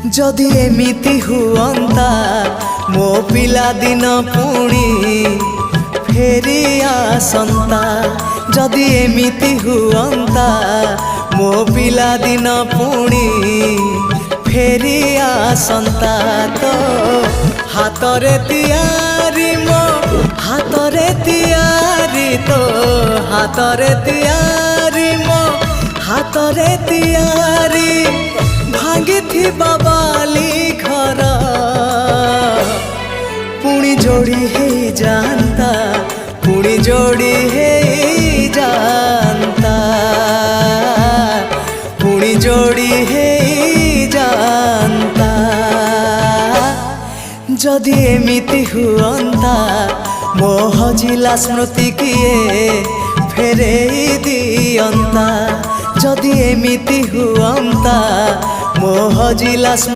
जदि एमिति हुअंता मो पिला दिन पुणी फेरी आसंता। जदि एमिति हुअंता मो पिला दिन पुणी फेरी आसंता। तो हातरे तियारी मो हातरे तियारी तो हातरे तियारी मो हातरे तियारी भांगी थी बाबाली घर पुणी जोड़ी है जानता पुणी जोड़ी है जानता पुणी जोड़ी है जानता। जदि एमिति हुअंता मो हजिला स्मृति किए फेरे दियंता। जदि एमिति हुअंता मो हजिला